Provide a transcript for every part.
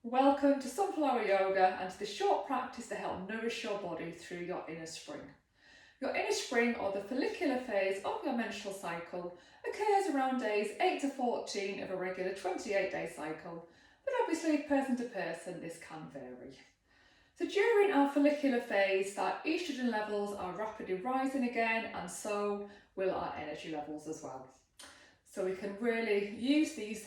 Welcome to Sunflower Yoga and to this short practice to help nourish your body through your inner spring. Your inner spring, or the follicular phase of your menstrual cycle, occurs around days 8 to 14 of a regular 28-day cycle, but obviously person to person this can vary. So during our follicular phase, our estrogen levels are rapidly rising again, and so will our energy levels as well. So we can really use these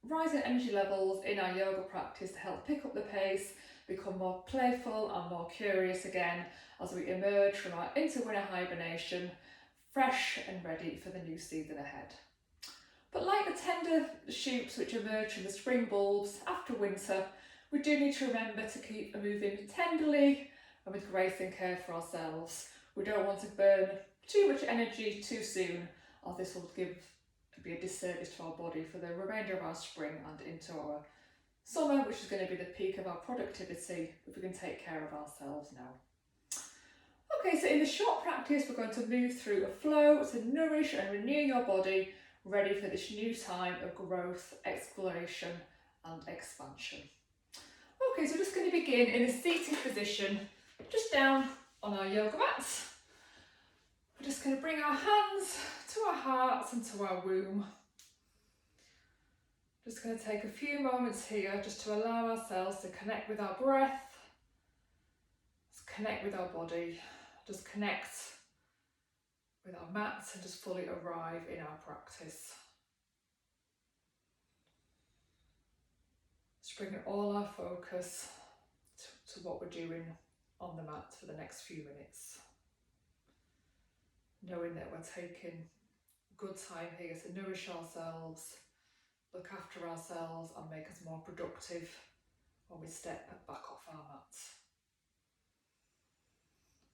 rising energy levels in our yoga practice to help pick up the pace, become more playful and more curious again as we emerge from our inter-winter hibernation, fresh and ready for the new season ahead. But like the tender shoots which emerge from the spring bulbs after winter, we do need to remember to keep moving tenderly and with grace and care for ourselves. We don't want to burn too much energy too soon, as this will be a disservice to our body for the remainder of our spring and into our summer, which is going to be the peak of our productivity if we can take care of ourselves now. Okay, so in this short practice we're going to move through a flow to nourish and renew your body, ready for this new time of growth, exploration and expansion. Okay, so we're just going to begin in a seated position, just down on our yoga mats. We're just going to bring our hands to our hearts and to our womb. Just going to take a few moments here just to allow ourselves to connect with our breath, just connect with our body, just connect with our mats and just fully arrive in our practice. Just bringing all our focus to what we're doing on the mat for the next few minutes. Knowing that we're taking good time here to nourish ourselves, look after ourselves and make us more productive when we step back off our mats.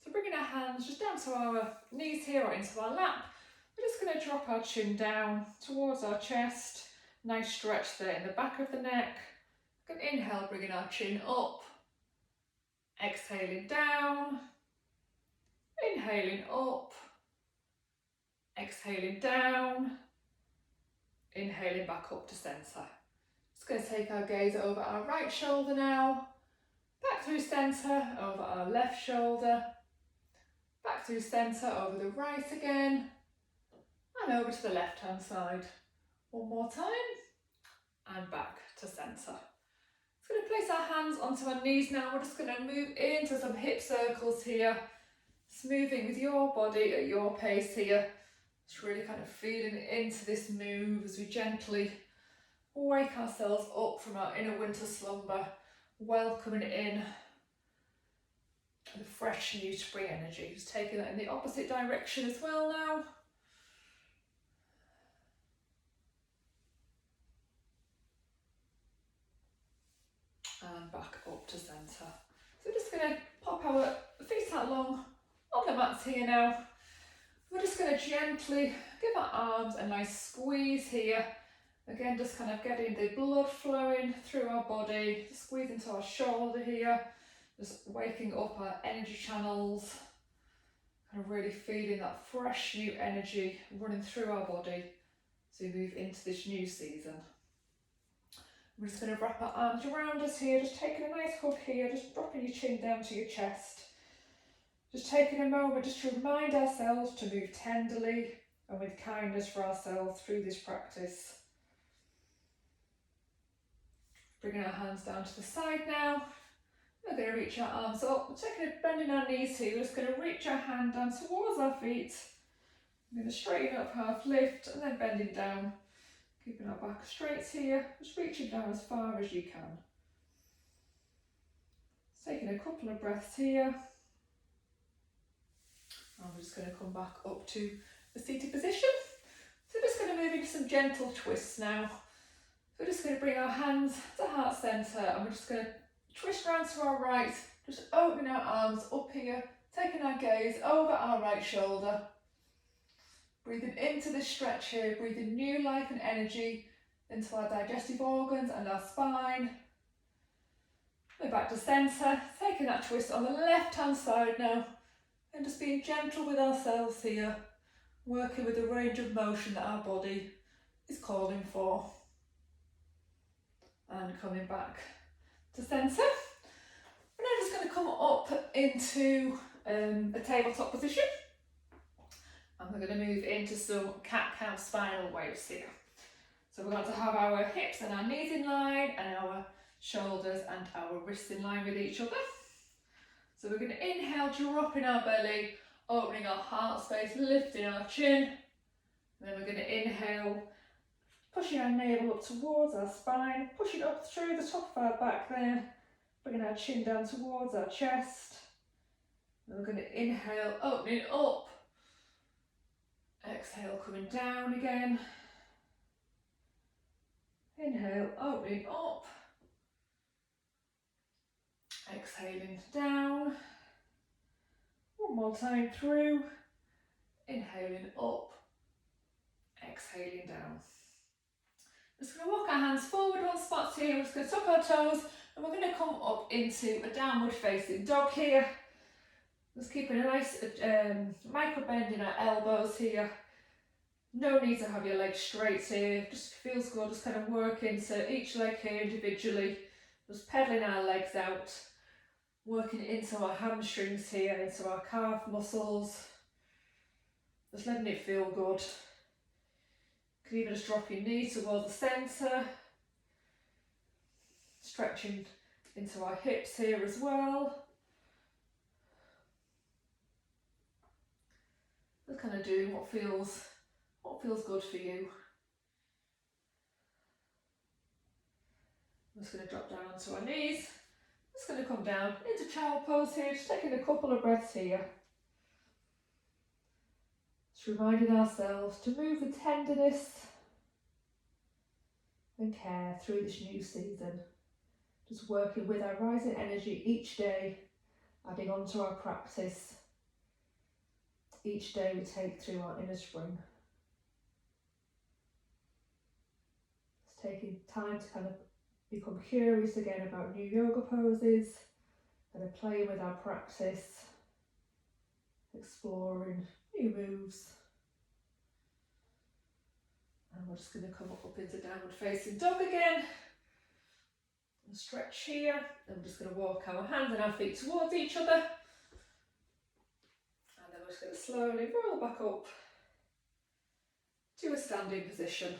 So bringing our hands just down to our knees here or into our lap, we're just going to drop our chin down towards our chest. Nice stretch there in the back of the neck. Good inhale, bringing our chin up. Exhaling down. Inhaling up. Exhaling down, inhaling back up to centre. Just going to take our gaze over our right shoulder now, back through centre, over our left shoulder, back through centre, over the right again, and over to the left hand side. One more time, and back to centre. Just going to place our hands onto our knees now. We're just going to move into some hip circles here, smoothing with your body at your pace here. Just really kind of feeling into this move as we gently wake ourselves up from our inner winter slumber, welcoming in the fresh new spring energy. Just taking that in the opposite direction as well now. And back up to centre. So we're just going to pop our feet out long on the mats here now. We're just going to gently give our arms a nice squeeze here. Again, just kind of getting the blood flowing through our body, squeeze into our shoulder here, just waking up our energy channels, kind of really feeling that fresh new energy running through our body as we move into this new season. We're just going to wrap our arms around us here, just taking a nice hug here, just dropping your chin down to your chest. Just taking a moment just to remind ourselves to move tenderly and with kindness for ourselves through this practice. Bringing our hands down to the side now. We're going to reach our arms up. We're taking a bending our knees here. We're just going to reach our hand down towards our feet. We're going to straighten up, half lift, and then bending down. Keeping our back straight here. Just reaching down as far as you can. Taking a couple of breaths here. And we're just going to come back up to the seated position. So we're just going to move into some gentle twists now. So we're just going to bring our hands to heart centre and we're just going to twist round to our right, just opening our arms up here, taking our gaze over our right shoulder. Breathing into this stretch here, breathing new life and energy into our digestive organs and our spine. We're back to centre, taking that twist on the left hand side now. And just being gentle with ourselves here, working with the range of motion that our body is calling for. And coming back to centre. We're now just going to come up into a tabletop position. And we're going to move into some cat-cow spinal waves here. So we're going to have our hips and our knees in line and our shoulders and our wrists in line with each other. So we're going to inhale, dropping our belly, opening our heart space, lifting our chin. And then we're going to inhale, pushing our navel up towards our spine, pushing up through the top of our back there, bringing our chin down towards our chest. And we're going to inhale, opening up. Exhale, coming down again. Inhale, opening up. Exhaling down. One more time through. Inhaling up. Exhaling down. Just going to walk our hands forward one spot here. We're just going to tuck our toes and we're going to come up into a downward facing dog here. Just keeping a nice micro bend in our elbows here. No need to have your legs straight here. Just feels good. Just kind of work into each leg here individually. Just pedaling our legs out. Working into our hamstrings here, into our calf muscles. Just letting it feel good. You can even just drop your knee towards the centre. Stretching into our hips here as well. Just kind of doing what feels good for you. I'm just going to drop down onto our knees. Just going to come down into child pose here, just taking a couple of breaths here. Just reminding ourselves to move with tenderness and care through this new season. Just working with our rising energy each day, adding on to our practice. Each day we take through our inner spring. Just taking time to kind of become curious again about new yoga poses, kind of playing with our practice, exploring new moves. And we're just going to come up into downward facing dog again. And stretch here. And we're just going to walk our hands and our feet towards each other. And then we're just going to slowly roll back up to a standing position.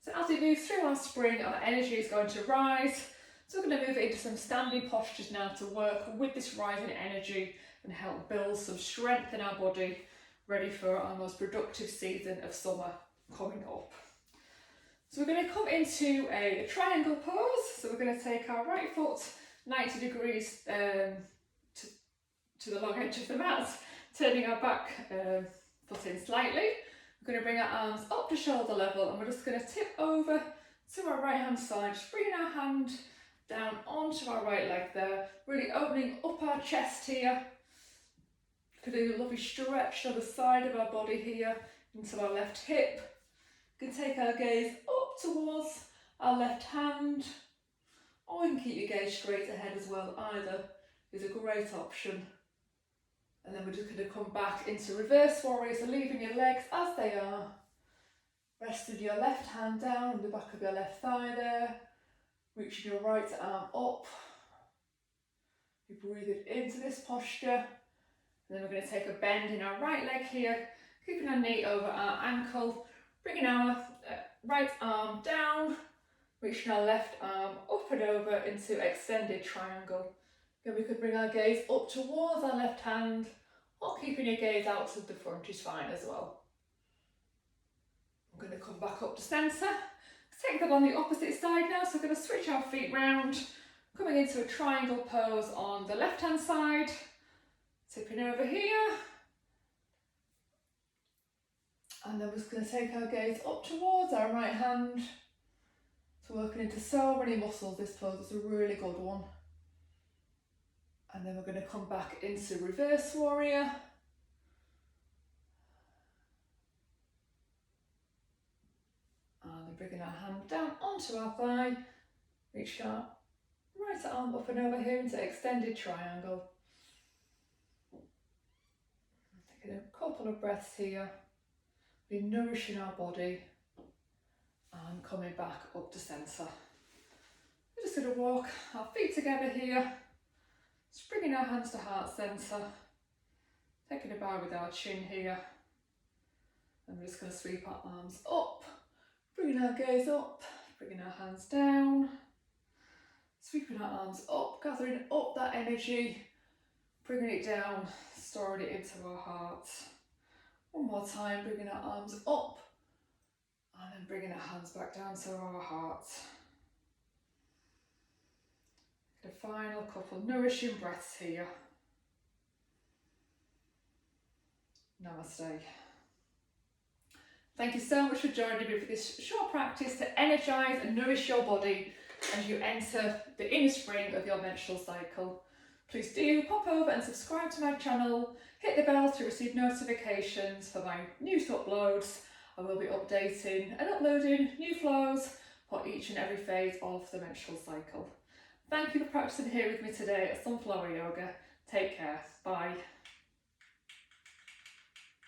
So as we move through our spring, our energy is going to rise. So we're going to move into some standing postures now to work with this rising energy and help build some strength in our body, ready for our most productive season of summer coming up. So we're going to come into a triangle pose. So we're going to take our right foot 90 degrees to the long edge of the mat, turning our back foot in slightly. We're going to bring our arms up to shoulder level and we're just going to tip over to our right hand side, just bringing our hand down onto our right leg there, really opening up our chest here. Could do a lovely stretch to the side of our body here, into our left hip. We can take our gaze up towards our left hand, or you can keep your gaze straight ahead as well. Either is a great option. And then we're just going to come back into reverse warrior, so leaving your legs as they are. Resting your left hand down on the back of your left thigh there. Reaching your right arm up. You're breathing into this posture. And then we're going to take a bend in our right leg here, keeping our knee over our ankle, bringing our right arm down, reaching our left arm up and over into extended triangle. Then we could bring our gaze up towards our left hand, or keeping your gaze out to the front is fine as well. I'm going to come back up to centre. Take that on the opposite side now, so we're going to switch our feet round, coming into a triangle pose on the left hand side, tipping over here, and then we're just going to take our gaze up towards our right hand. It's working into so many muscles, this pose is a really good one. And then we're going to come back into reverse warrior. And then bringing our hand down onto our thigh, reach our right arm up and over here into extended triangle. Taking a couple of breaths here, we're nourishing our body and coming back up to centre. We're just going to walk our feet together here, just bringing our hands to heart centre, taking a bow with our chin here, and we're just going to sweep our arms up, bringing our gaze up, bringing our hands down, sweeping our arms up, gathering up that energy, bringing it down, storing it into our heart. One more time, bringing our arms up, and then bringing our hands back down to our heart. The final couple nourishing breaths here. Namaste. Thank you so much for joining me for this short practice to energise and nourish your body as you enter the inner spring of your menstrual cycle. Please do pop over and subscribe to my channel, hit the bell to receive notifications for my newest uploads. I will be updating and uploading new flows for each and every phase of the menstrual cycle. Thank you for practicing here with me today at Sunflower Yoga. Take care. Bye.